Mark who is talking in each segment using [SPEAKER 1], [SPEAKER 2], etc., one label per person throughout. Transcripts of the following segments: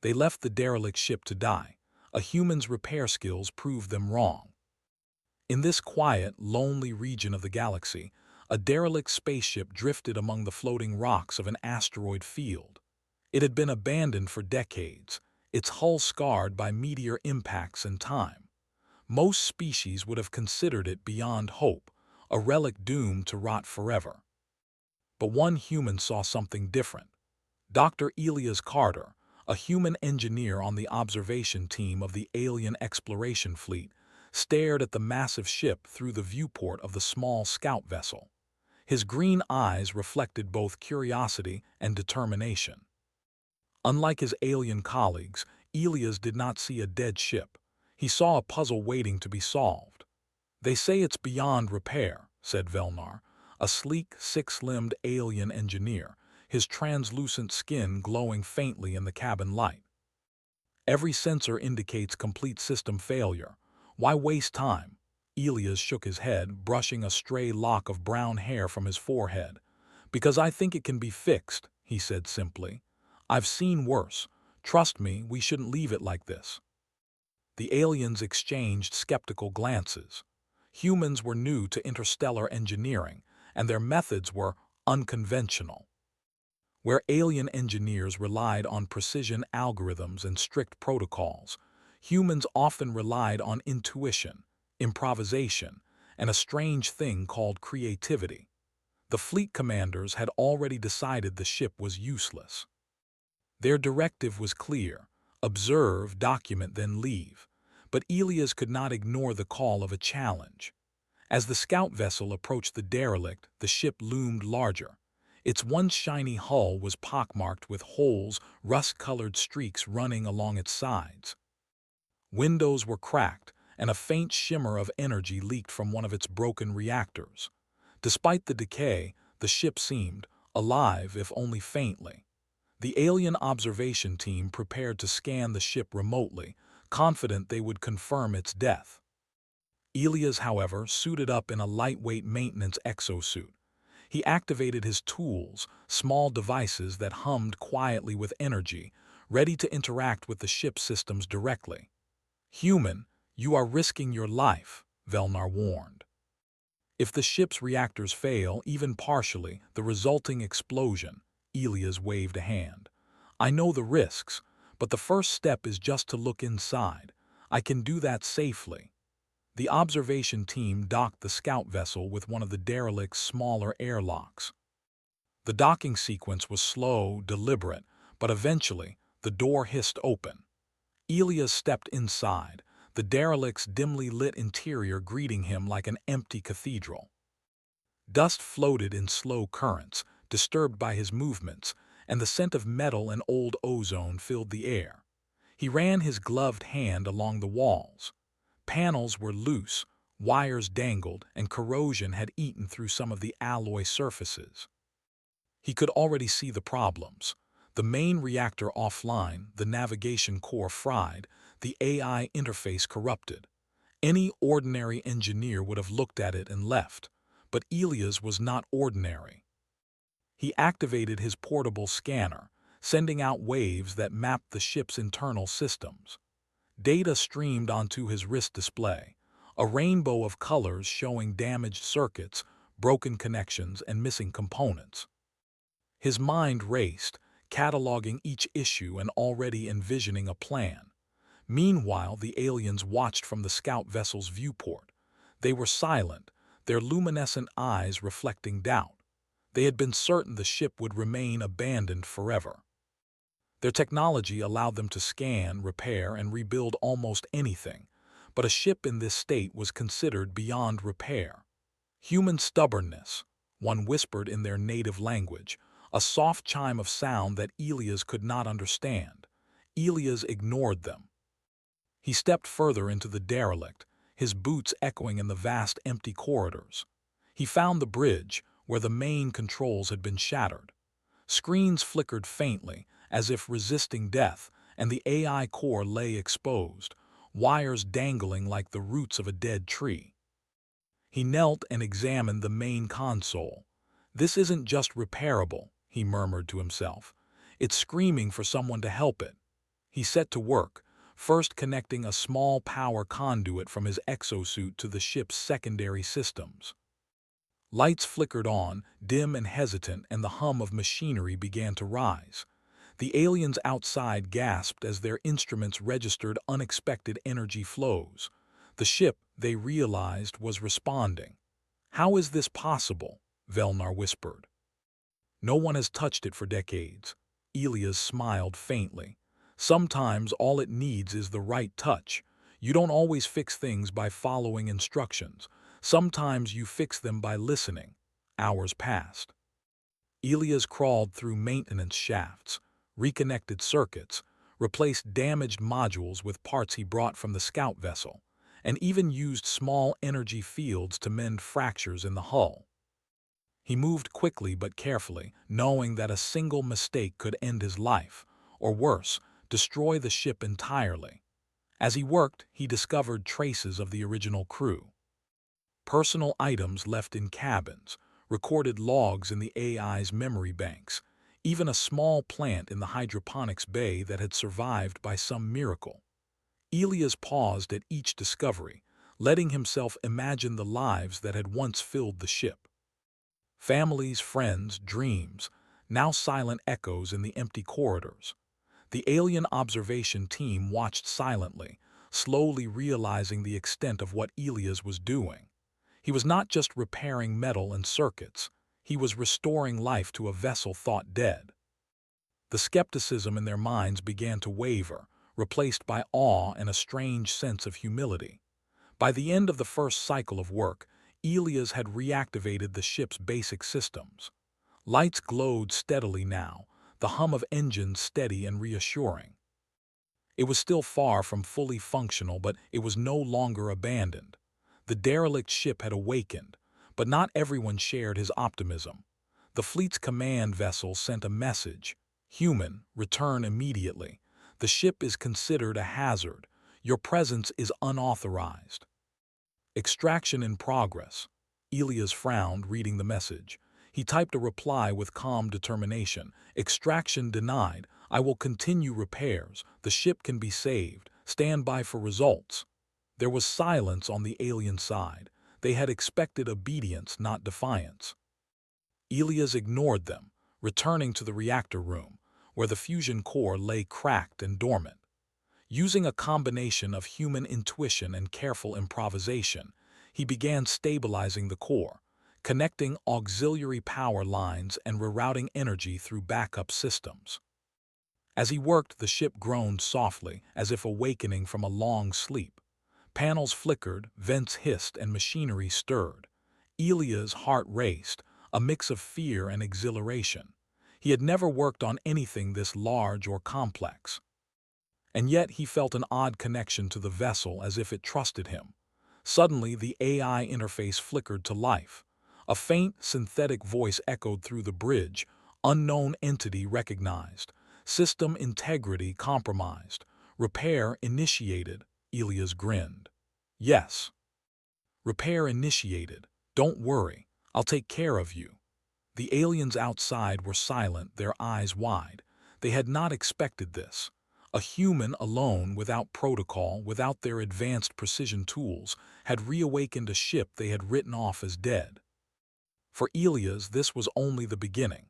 [SPEAKER 1] They left the derelict ship to die. A human's repair skills proved them wrong. In this quiet, lonely region of the galaxy, a derelict spaceship drifted among the floating rocks of an asteroid field. It had been abandoned for decades, its hull scarred by meteor impacts and time. Most species would have considered it beyond hope, a relic doomed to rot forever. But one human saw something different. Dr. Elias Carter, a human engineer on the observation team of the alien exploration fleet, stared at the massive ship through the viewport of the small scout vessel. His green eyes reflected both curiosity and determination. Unlike his alien colleagues, Elias did not see a dead ship. He saw a puzzle waiting to be solved. "They say it's beyond repair," said Velnar, a sleek, six-limbed alien engineer, his translucent skin glowing faintly in the cabin light. "Every sensor indicates complete system failure. Why waste time?" Elias shook his head, brushing a stray lock of brown hair from his forehead. "Because I think it can be fixed," he said simply. "I've seen worse. Trust me, we shouldn't leave it like this." The aliens exchanged skeptical glances. Humans were new to interstellar engineering, and their methods were unconventional. Where alien engineers relied on precision algorithms and strict protocols, humans often relied on intuition, improvisation, and a strange thing called creativity. The fleet commanders had already decided the ship was useless. Their directive was clear: observe, document, then leave. But Elias could not ignore the call of a challenge. As the scout vessel approached the derelict, the ship loomed larger. Its once shiny hull was pockmarked with holes, rust-colored streaks running along its sides. Windows were cracked, and a faint shimmer of energy leaked from one of its broken reactors. Despite the decay, the ship seemed alive, if only faintly. The alien observation team prepared to scan the ship remotely, confident they would confirm its death. Elias, however, suited up in a lightweight maintenance exosuit. He activated his tools, small devices that hummed quietly with energy, ready to interact with the ship's systems directly. "Human, you are risking your life," Velnar warned. "If the ship's reactors fail, even partially, the resulting explosion," Elias waved a hand. "I know the risks, but the first step is just to look inside. I can do that safely." The observation team docked the scout vessel with one of the derelict's smaller airlocks. The docking sequence was slow, deliberate, but eventually the door hissed open. Elias stepped inside, the derelict's dimly lit interior greeting him like an empty cathedral. Dust floated in slow currents, disturbed by his movements, and the scent of metal and old ozone filled the air. He ran his gloved hand along the walls. Panels were loose, wires dangled, and corrosion had eaten through some of the alloy surfaces. He could already see the problems. The main reactor offline, the navigation core fried, the AI interface corrupted. Any ordinary engineer would have looked at it and left, but Elias was not ordinary. He activated his portable scanner, sending out waves that mapped the ship's internal systems. Data streamed onto his wrist display, a rainbow of colors showing damaged circuits, broken connections, and missing components. His mind raced, cataloging each issue and already envisioning a plan. Meanwhile, the aliens watched from the scout vessel's viewport. They were silent, their luminescent eyes reflecting doubt. They had been certain the ship would remain abandoned forever. Their technology allowed them to scan, repair, and rebuild almost anything, but a ship in this state was considered beyond repair. "Human stubbornness," one whispered in their native language, a soft chime of sound that Elias could not understand. Elias ignored them. He stepped further into the derelict, his boots echoing in the vast empty corridors. He found the bridge, where the main controls had been shattered. Screens flickered faintly, as if resisting death, and the AI core lay exposed, wires dangling like the roots of a dead tree. He knelt and examined the main console. "This isn't just repairable," he murmured to himself. "It's screaming for someone to help it." He set to work, first connecting a small power conduit from his exosuit to the ship's secondary systems. Lights flickered on, dim and hesitant, and the hum of machinery began to rise. The aliens outside gasped as their instruments registered unexpected energy flows. The ship, they realized, was responding. "How is this possible?" Velnar whispered. "No one has touched it for decades." Elias smiled faintly. "Sometimes all it needs is the right touch. You don't always fix things by following instructions. Sometimes you fix them by listening." Hours passed. Elias crawled through maintenance shafts, reconnected circuits, replaced damaged modules with parts he brought from the scout vessel, and even used small energy fields to mend fractures in the hull. He moved quickly but carefully, knowing that a single mistake could end his life, or worse, destroy the ship entirely. As he worked, he discovered traces of the original crew. Personal items left in cabins, recorded logs in the AI's memory banks, even a small plant in the hydroponics bay that had survived by some miracle. Elias paused at each discovery, letting himself imagine the lives that had once filled the ship. Families, friends, dreams, now silent echoes in the empty corridors. The alien observation team watched silently, slowly realizing the extent of what Elias was doing. He was not just repairing metal and circuits, he was restoring life to a vessel thought dead. The skepticism in their minds began to waver, replaced by awe and a strange sense of humility. By the end of the first cycle of work, Elias had reactivated the ship's basic systems. Lights glowed steadily now, the hum of engines steady and reassuring. It was still far from fully functional, but it was no longer abandoned. The derelict ship had awakened, but not everyone shared his optimism. The fleet's command vessel sent a message: "Human, return immediately. The ship is considered a hazard. Your presence is unauthorized." "Extraction in progress." Elias frowned, reading the message. He typed a reply with calm determination. "Extraction denied. I will continue repairs. The ship can be saved. Stand by for results." There was silence on the alien side. They had expected obedience, not defiance. Elias ignored them, returning to the reactor room, where the fusion core lay cracked and dormant. Using a combination of human intuition and careful improvisation, he began stabilizing the core, connecting auxiliary power lines and rerouting energy through backup systems. As he worked, the ship groaned softly, as if awakening from a long sleep. Panels flickered, vents hissed, and machinery stirred. Elia's heart raced, a mix of fear and exhilaration. He had never worked on anything this large or complex. And yet he felt an odd connection to the vessel, as if it trusted him. Suddenly, the AI interface flickered to life. A faint, synthetic voice echoed through the bridge. "Unknown entity recognized. System integrity compromised. Repair initiated." Elias grinned. "Yes. Repair initiated. Don't worry. I'll take care of you." The aliens outside were silent, their eyes wide. They had not expected this. A human alone, without protocol, without their advanced precision tools, had reawakened a ship they had written off as dead. For Elias, this was only the beginning.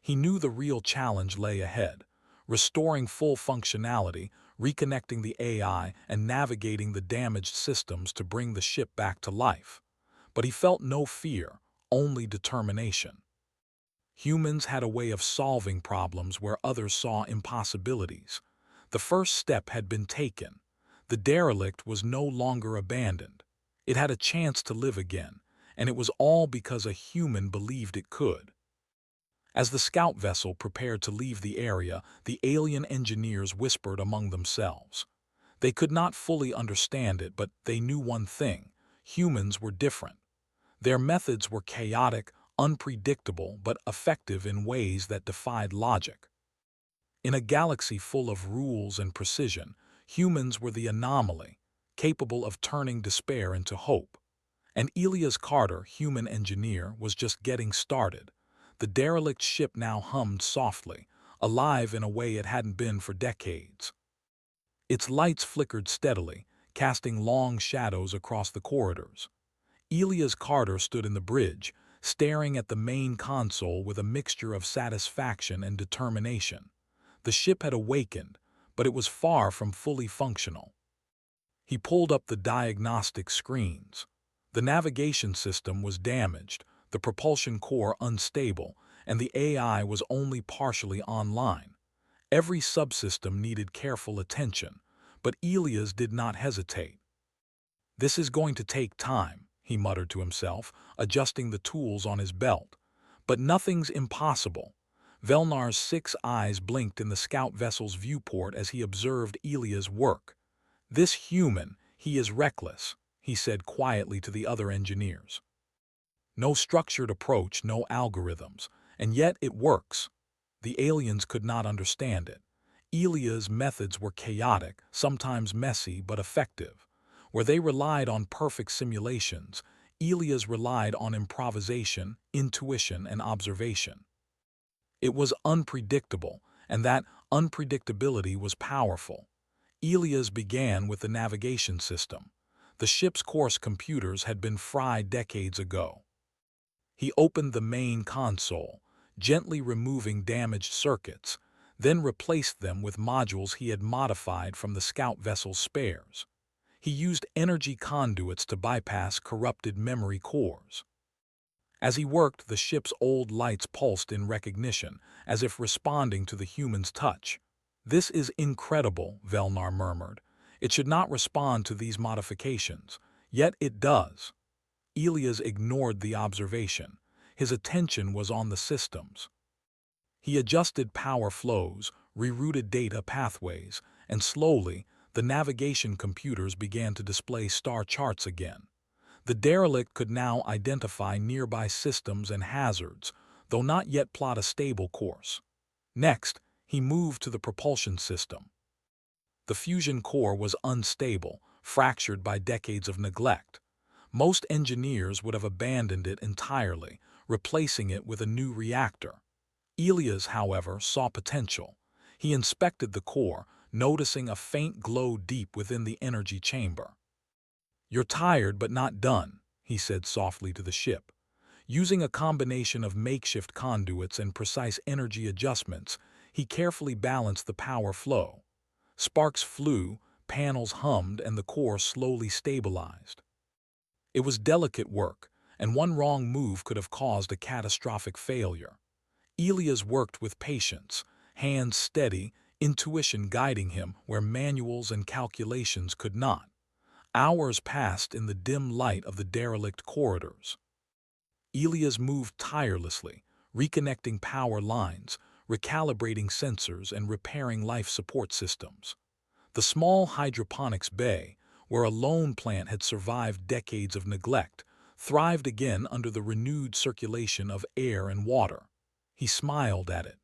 [SPEAKER 1] He knew the real challenge lay ahead: restoring full functionality, reconnecting the AI, and navigating the damaged systems to bring the ship back to life. But he felt no fear, only determination. Humans had a way of solving problems where others saw impossibilities. The first step had been taken. The derelict was no longer abandoned. It had a chance to live again, and it was all because a human believed it could. As the scout vessel prepared to leave the area, the alien engineers whispered among themselves. They could not fully understand it, but they knew one thing: humans were different. Their methods were chaotic, unpredictable, but effective in ways that defied logic. In a galaxy full of rules and precision, humans were the anomaly, capable of turning despair into hope. And Elias Carter, human engineer, was just getting started. The derelict ship now hummed softly, alive in a way it hadn't been for decades. Its lights flickered steadily, casting long shadows across the corridors. Elias Carter stood in the bridge, staring at the main console with a mixture of satisfaction and determination. The ship had awakened, but it was far from fully functional. He pulled up the diagnostic screens. The navigation system was damaged, the propulsion core unstable, and the AI was only partially online. Every subsystem needed careful attention, but Elias did not hesitate. "This is going to take time," he muttered to himself, adjusting the tools on his belt. "But nothing's impossible." Velnar's 6 eyes blinked in the scout vessel's viewport as he observed Elias' work. "This human, he is reckless," he said quietly to the other engineers. "No structured approach, no algorithms, and yet it works." The aliens could not understand it. Elias' methods were chaotic, sometimes messy but effective. Where they relied on perfect simulations, Elias relied on improvisation, intuition, and observation. It was unpredictable, and that unpredictability was powerful. Elias began with the navigation system. The ship's course computers had been fried decades ago. He opened the main console, gently removing damaged circuits, then replaced them with modules he had modified from the scout vessel's spares. He used energy conduits to bypass corrupted memory cores. As he worked, the ship's old lights pulsed in recognition, as if responding to the human's touch. "This is incredible," Velnar murmured. "It should not respond to these modifications, yet it does." Elias ignored the observation. His attention was on the systems. He adjusted power flows, rerouted data pathways, and slowly, the navigation computers began to display star charts again. The derelict could now identify nearby systems and hazards, though not yet plot a stable course. Next, he moved to the propulsion system. The fusion core was unstable, fractured by decades of neglect. Most engineers would have abandoned it entirely, replacing it with a new reactor. Elias, however, saw potential. He inspected the core, noticing a faint glow deep within the energy chamber. "You're tired but not done," he said softly to the ship. Using a combination of makeshift conduits and precise energy adjustments, he carefully balanced the power flow. Sparks flew, panels hummed, and the core slowly stabilized. It was delicate work, and one wrong move could have caused a catastrophic failure. Elias worked with patience, hands steady, intuition guiding him where manuals and calculations could not. Hours passed in the dim light of the derelict corridors. Elias moved tirelessly, reconnecting power lines, recalibrating sensors, and repairing life support systems. The small hydroponics bay, where a lone plant had survived decades of neglect, thrived again under the renewed circulation of air and water. He smiled at it.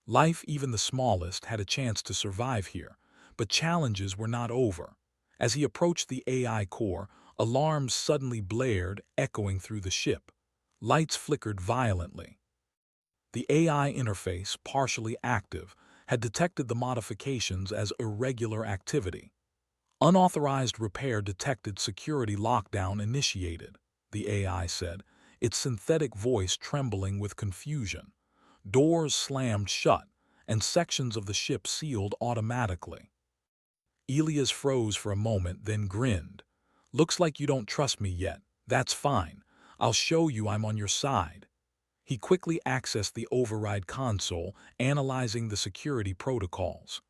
[SPEAKER 1] Life, even the smallest, had a chance to survive here, but challenges were not over. As he approached the AI core, alarms suddenly blared, echoing through the ship. Lights flickered violently. The AI interface, partially active, had detected the modifications as irregular activity. "Unauthorized repair detected, security lockdown initiated," the AI said, its synthetic voice trembling with confusion. Doors slammed shut, and sections of the ship sealed automatically. Elias froze for a moment, then grinned. "Looks like you don't trust me yet. That's fine. I'll show you I'm on your side." He quickly accessed the override console, analyzing the security protocols.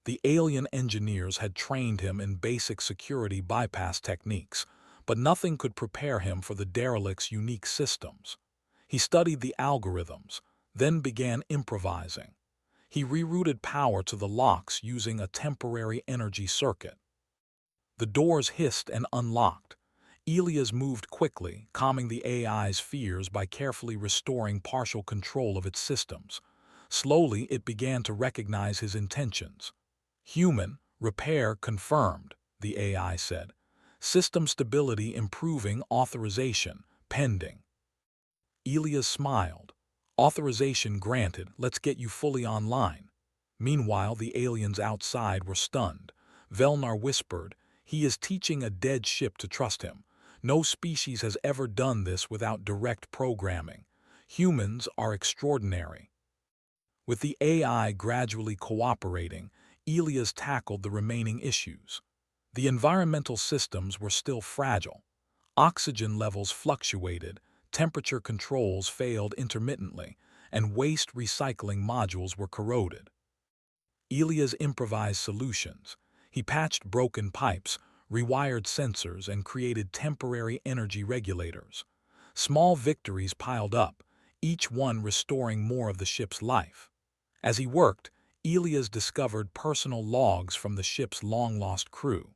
[SPEAKER 1] The alien engineers had trained him in basic security bypass techniques, but nothing could prepare him for the derelict's unique systems. He studied the algorithms, then began improvising. He rerouted power to the locks using a temporary energy circuit. The doors hissed and unlocked. Elias moved quickly, calming the AI's fears by carefully restoring partial control of its systems. Slowly, it began to recognize his intentions. "Human, repair confirmed," the AI said. "System stability improving, authorization pending." Elias smiled. "Authorization granted, let's get you fully online." Meanwhile, the aliens outside were stunned. Velnar whispered, "He is teaching a dead ship to trust him. No species has ever done this without direct programming. Humans are extraordinary." With the AI gradually cooperating, Elias tackled the remaining issues. The environmental systems were still fragile. Oxygen levels fluctuated, temperature controls failed intermittently, and waste recycling modules were corroded. Elias improvised solutions. He patched broken pipes, rewired sensors, and created temporary energy regulators. Small victories piled up, each one restoring more of the ship's life. As he worked, Elias discovered personal logs from the ship's long-lost crew.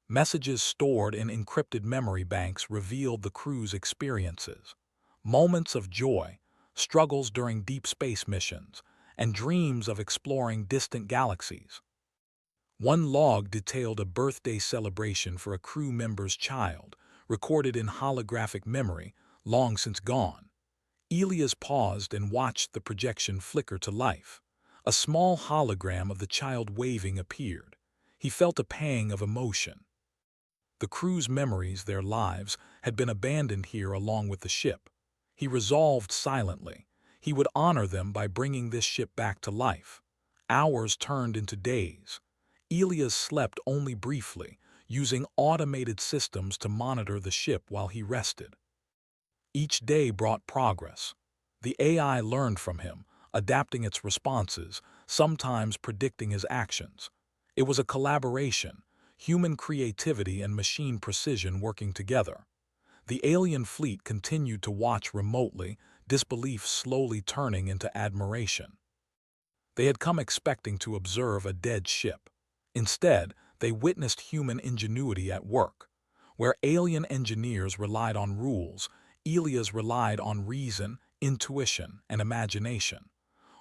[SPEAKER 1] Messages stored in encrypted memory banks revealed the crew's experiences. Moments of joy, struggles during deep space missions, and dreams of exploring distant galaxies. One log detailed a birthday celebration for a crew member's child, recorded in holographic memory, long since gone. Elias paused and watched the projection flicker to life. A small hologram of the child waving appeared. He felt a pang of emotion. The crew's memories, their lives, had been abandoned here along with the ship. He resolved silently. He would honor them by bringing this ship back to life. Hours turned into days. Elias slept only briefly, using automated systems to monitor the ship while he rested. Each day brought progress. The AI learned from him, adapting its responses, sometimes predicting his actions. It was a collaboration, human creativity and machine precision working together. The alien fleet continued to watch remotely, disbelief slowly turning into admiration. They had come expecting to observe a dead ship. Instead, they witnessed human ingenuity at work. Where alien engineers relied on rules, Elias relied on reason, intuition, and imagination.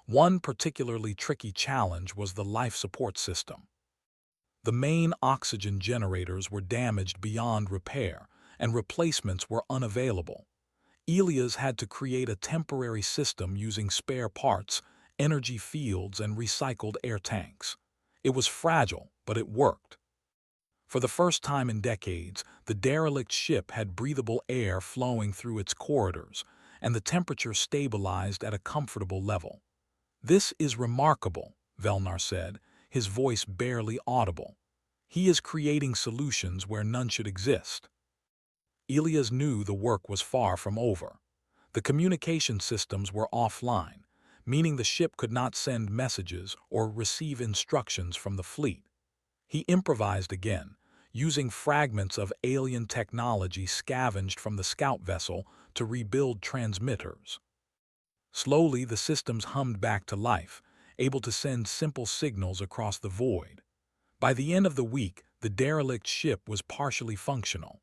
[SPEAKER 1] One particularly tricky challenge was the life support system. The main oxygen generators were damaged beyond repair, and replacements were unavailable. Elias had to create a temporary system using spare parts, energy fields, and recycled air tanks. It was fragile, but it worked. For the first time in decades, the derelict ship had breathable air flowing through its corridors, and the temperature stabilized at a comfortable level. "This is remarkable," Velnar said, his voice barely audible. "He is creating solutions where none should exist." Elias knew the work was far from over. The communication systems were offline, meaning the ship could not send messages or receive instructions from the fleet. He improvised again, using fragments of alien technology scavenged from the scout vessel to rebuild transmitters. Slowly, the systems hummed back to life, able to send simple signals across the void. By the end of the week, the derelict ship was partially functional.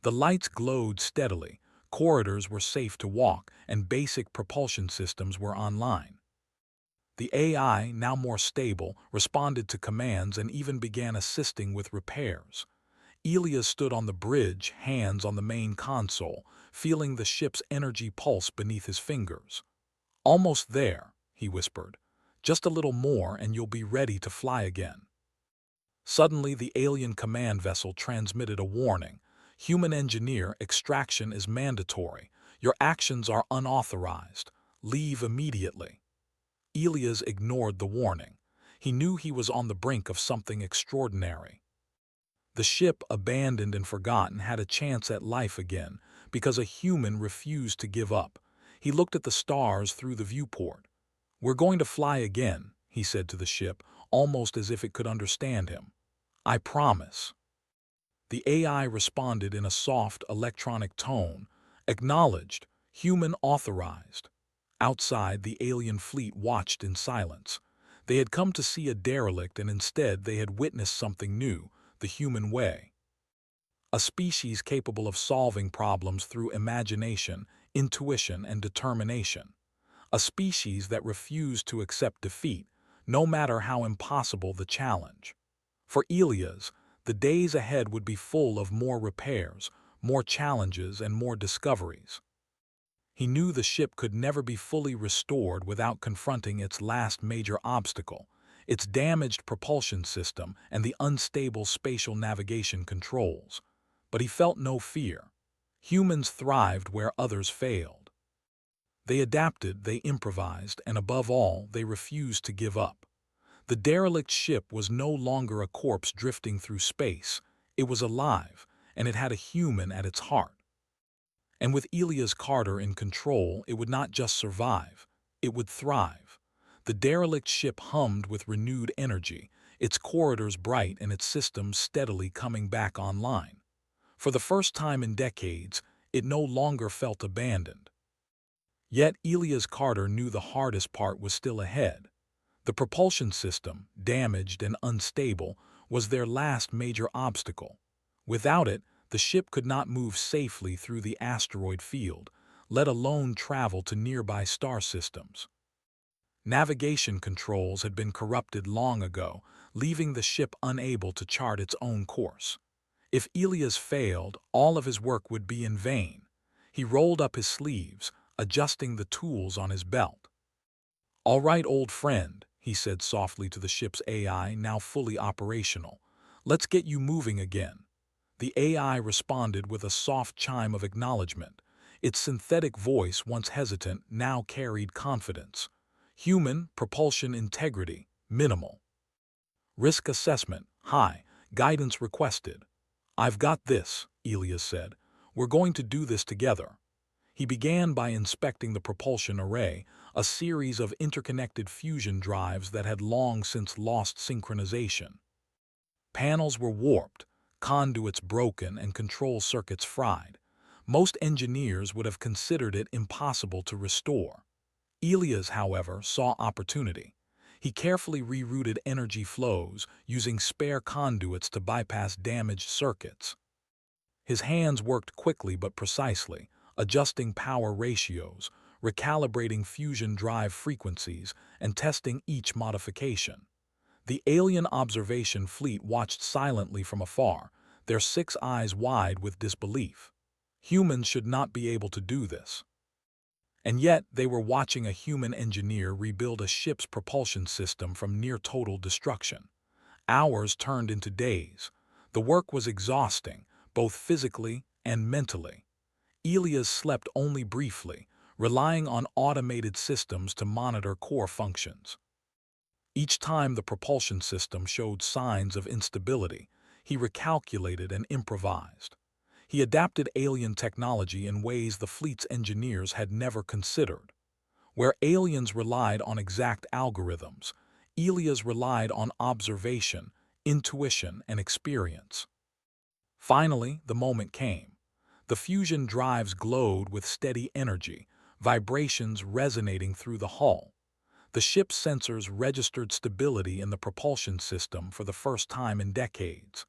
[SPEAKER 1] The lights glowed steadily, corridors were safe to walk, and basic propulsion systems were online. The AI, now more stable, responded to commands and even began assisting with repairs. Elias stood on the bridge, hands on the main console, feeling the ship's energy pulse beneath his fingers. "Almost there," he whispered. "Just a little more and you'll be ready to fly again." Suddenly, the alien command vessel transmitted a warning. "Human engineer, extraction is mandatory. Your actions are unauthorized. Leave immediately." Elias ignored the warning. He knew he was on the brink of something extraordinary. The ship, abandoned and forgotten, had a chance at life again because a human refused to give up. He looked at the stars through the viewport. "We're going to fly again," he said to the ship, almost as if it could understand him. "I promise." The AI responded in a soft, electronic tone. "Acknowledged. Human authorized." Outside, the alien fleet watched in silence. They had come to see a derelict, and instead they had witnessed something new, the human way. A species capable of solving problems through imagination, intuition, and determination. A species that refused to accept defeat, no matter how impossible the challenge. For Elias, the days ahead would be full of more repairs, more challenges, and more discoveries. He knew the ship could never be fully restored without confronting its last major obstacle, its damaged propulsion system, and the unstable spatial navigation controls. But he felt no fear. Humans thrived where others failed. They adapted, they improvised, and above all, they refused to give up. The derelict ship was no longer a corpse drifting through space. It was alive, and it had a human at its heart. And with Elias Carter in control, it would not just survive, it would thrive. The derelict ship hummed with renewed energy, its corridors bright and its systems steadily coming back online. For the first time in decades, it no longer felt abandoned. Yet Elias Carter knew the hardest part was still ahead. The propulsion system, damaged and unstable, was their last major obstacle. Without it, the ship could not move safely through the asteroid field, let alone travel to nearby star systems. Navigation controls had been corrupted long ago, leaving the ship unable to chart its own course. If Elias failed, all of his work would be in vain. He rolled up his sleeves, adjusting the tools on his belt. "All right, old friend," he said softly to the ship's AI, now fully operational. "Let's get you moving again." The AI responded with a soft chime of acknowledgement. Its synthetic voice, once hesitant, now carried confidence. Human, propulsion integrity, minimal. Risk assessment, high. Guidance requested. "I've got this," Elias said. "We're going to do this together." He began by inspecting the propulsion array, a series of interconnected fusion drives that had long since lost synchronization. Panels were warped, conduits broken, and control circuits fried. Most engineers would have considered it impossible to restore. Elias, however, saw opportunity. He carefully rerouted energy flows, using spare conduits to bypass damaged circuits. His hands worked quickly but precisely, adjusting power ratios, recalibrating fusion drive frequencies, and testing each modification. The alien observation fleet watched silently from afar, their 6 eyes wide with disbelief. Humans should not be able to do this. And yet, they were watching a human engineer rebuild a ship's propulsion system from near-total destruction. Hours turned into days. The work was exhausting, both physically and mentally. Elias slept only briefly, relying on automated systems to monitor core functions. Each time the propulsion system showed signs of instability, he recalculated and improvised. He adapted alien technology in ways the fleet's engineers had never considered. Where aliens relied on exact algorithms, Elias relied on observation, intuition, and experience. Finally, the moment came. The fusion drives glowed with steady energy, vibrations resonating through the hull. The ship's sensors registered stability in the propulsion system for the first time in decades.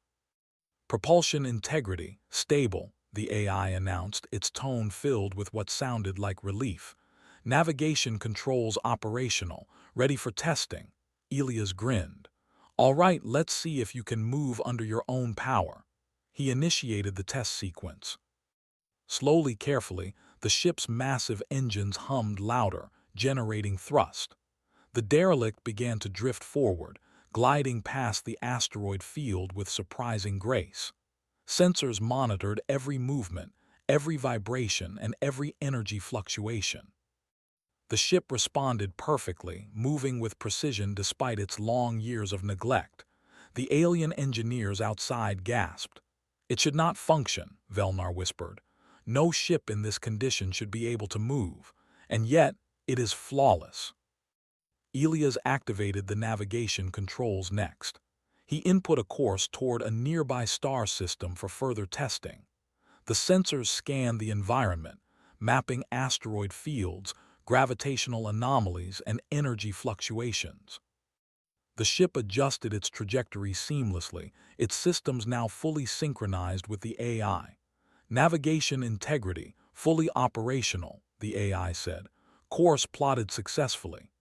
[SPEAKER 1] "Propulsion integrity, stable," the AI announced, its tone filled with what sounded like relief. "Navigation controls operational, ready for testing." Elias grinned. "All right, let's see if you can move under your own power." He initiated the test sequence. Slowly, carefully, the ship's massive engines hummed louder, generating thrust. The derelict began to drift forward, gliding past the asteroid field with surprising grace. Sensors monitored every movement, every vibration, and every energy fluctuation. The ship responded perfectly, moving with precision despite its long years of neglect. The alien engineers outside gasped. "It should not function," Velnar whispered. "No ship in this condition should be able to move, and yet it is flawless." Elias activated the navigation controls next. He input a course toward a nearby star system for further testing. The sensors scanned the environment, mapping asteroid fields, gravitational anomalies, and energy fluctuations. The ship adjusted its trajectory seamlessly, its systems now fully synchronized with the AI. "Navigation integrity, fully operational," the AI said. "Course plotted successfully."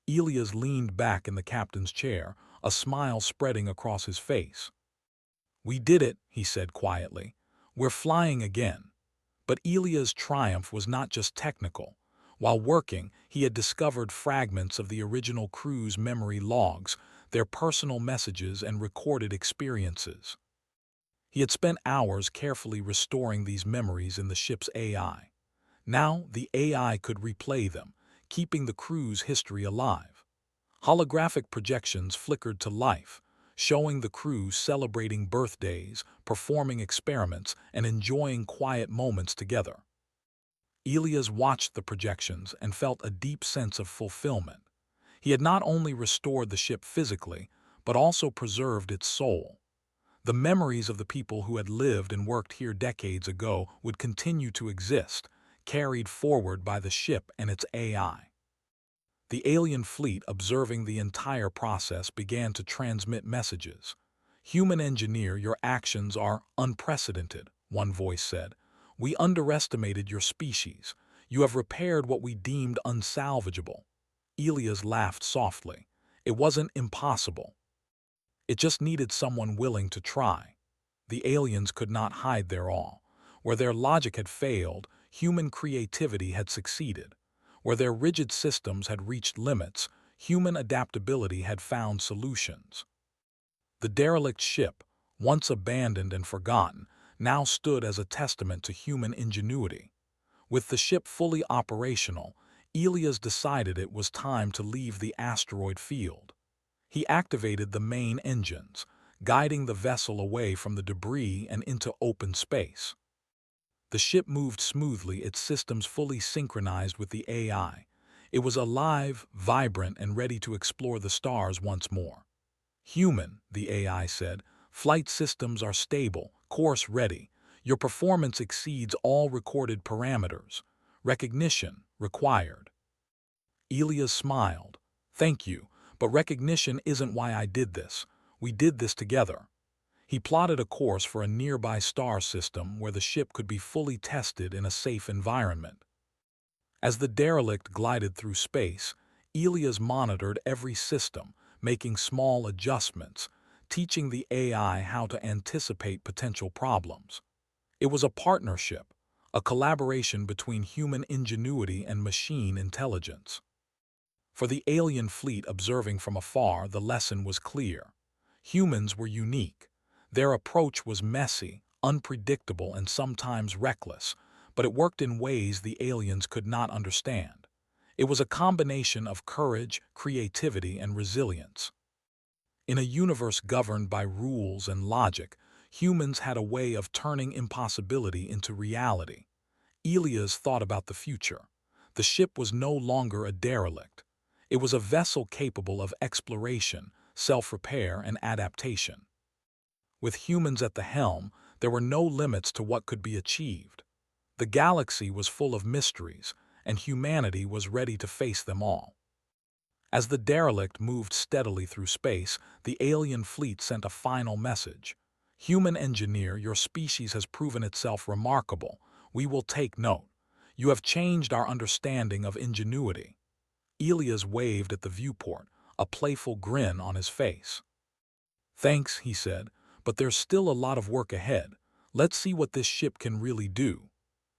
[SPEAKER 1] Elias leaned back in the captain's chair, a smile spreading across his face. "We did it," he said quietly. "We're flying again." But Elias' triumph was not just technical. While working, he had discovered fragments of the original crew's memory logs, their personal messages and recorded experiences. He had spent hours carefully restoring these memories in the ship's AI. Now, the AI could replay them, keeping the crew's history alive. Holographic projections flickered to life, showing the crew celebrating birthdays, performing experiments, and enjoying quiet moments together. Elias watched the projections and felt a deep sense of fulfillment. He had not only restored the ship physically, but also preserved its soul. The memories of the people who had lived and worked here decades ago would continue to exist, carried forward by the ship and its AI. The alien fleet, observing the entire process, began to transmit messages. "Human engineer, your actions are unprecedented," one voice said. "We underestimated your species. You have repaired what we deemed unsalvageable." Elias laughed softly. "It wasn't impossible. It just needed someone willing to try." The aliens could not hide their awe. Where their logic had failed, human creativity had succeeded. Where their rigid systems had reached limits, human adaptability had found solutions. The derelict ship, once abandoned and forgotten, now stood as a testament to human ingenuity. With the ship fully operational, Elias decided it was time to leave the asteroid field. He activated the main engines, guiding the vessel away from the debris and into open space. The ship moved smoothly, its systems fully synchronized with the AI. It was alive, vibrant, and ready to explore the stars once more. "Human," the AI said, "flight systems are stable, course ready. Your performance exceeds all recorded parameters. Recognition required." Elias smiled. "Thank you, but recognition isn't why I did this. We did this together." He plotted a course for a nearby star system where the ship could be fully tested in a safe environment. As the derelict glided through space, Elias monitored every system, making small adjustments, teaching the AI how to anticipate potential problems. It was a partnership, a collaboration between human ingenuity and machine intelligence. For the alien fleet observing from afar, the lesson was clear. Humans were unique. Their approach was messy, unpredictable, and sometimes reckless, but it worked in ways the aliens could not understand. It was a combination of courage, creativity, and resilience. In a universe governed by rules and logic, humans had a way of turning impossibility into reality. Elias thought about the future. The ship was no longer a derelict. It was a vessel capable of exploration, self-repair, and adaptation. With humans at the helm, there were no limits to what could be achieved. The galaxy was full of mysteries, and humanity was ready to face them all. As the derelict moved steadily through space, the alien fleet sent a final message. "Human engineer, your species has proven itself remarkable. We will take note. You have changed our understanding of ingenuity." Elias waved at the viewport, a playful grin on his face. "Thanks," he said, "but there's still a lot of work ahead. Let's see what this ship can really do."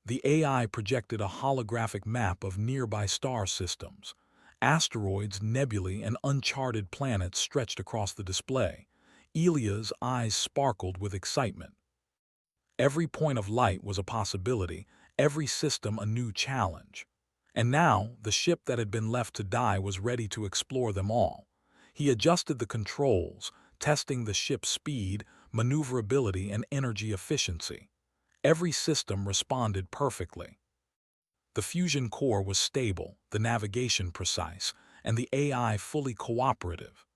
[SPEAKER 1] The AI projected a holographic map of nearby star systems. Asteroids, nebulae, and uncharted planets stretched across the display. Elia's eyes sparkled with excitement. Every point of light was a possibility, every system a new challenge. And now, the ship that had been left to die was ready to explore them all. He adjusted the controls, testing the ship's speed, maneuverability, and energy efficiency. Every system responded perfectly. The fusion core was stable, the navigation precise, and the AI fully cooperative.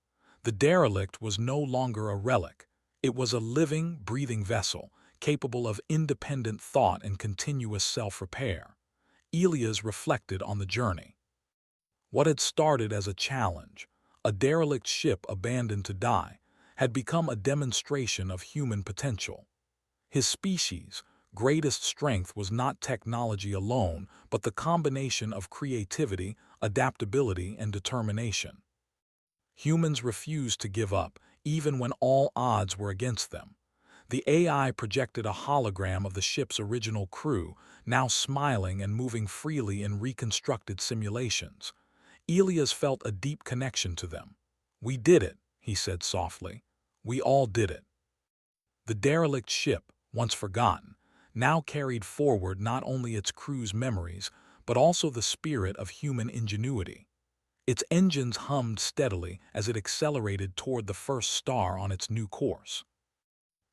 [SPEAKER 1] The derelict was no longer a relic. It was a living, breathing vessel, capable of independent thought and continuous self-repair. Elias reflected on the journey. What had started as a challenge, a derelict ship abandoned to die, had become a demonstration of human potential. His species' greatest strength was not technology alone, but the combination of creativity, adaptability, and determination. Humans refused to give up, even when all odds were against them. The AI projected a hologram of the ship's original crew, now smiling and moving freely in reconstructed simulations. Elias felt a deep connection to them. "We did it," he said softly. "We all did it." The derelict ship, once forgotten, now carried forward not only its crew's memories, but also the spirit of human ingenuity. Its engines hummed steadily as it accelerated toward the first star on its new course.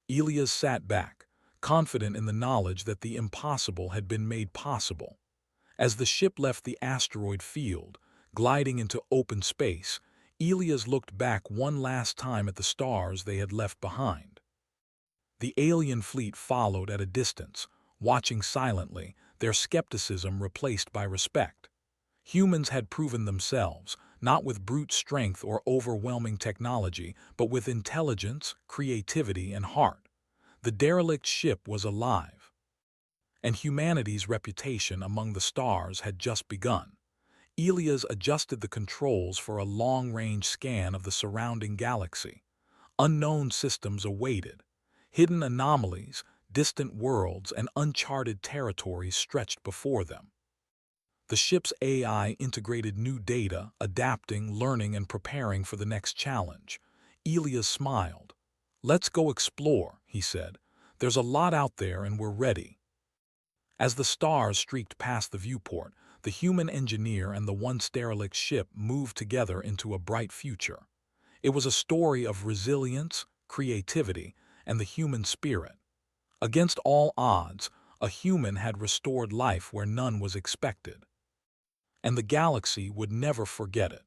[SPEAKER 1] Elias sat back, confident in the knowledge that the impossible had been made possible. As the ship left the asteroid field, gliding into open space, Elias looked back one last time at the stars they had left behind. The alien fleet followed at a distance, watching silently, their skepticism replaced by respect. Humans had proven themselves, not with brute strength or overwhelming technology, but with intelligence, creativity, and heart. The derelict ship was alive, and humanity's reputation among the stars had just begun. Elias adjusted the controls for a long-range scan of the surrounding galaxy. Unknown systems awaited. Hidden anomalies, distant worlds, and uncharted territories stretched before them. The ship's AI integrated new data, adapting, learning, and preparing for the next challenge. Elias smiled. "Let's go explore," he said. "There's a lot out there and we're ready." As the stars streaked past the viewport, the human engineer and the once derelict ship moved together into a bright future. It was a story of resilience, creativity, and the human spirit. Against all odds, a human had restored life where none was expected. And the galaxy would never forget it.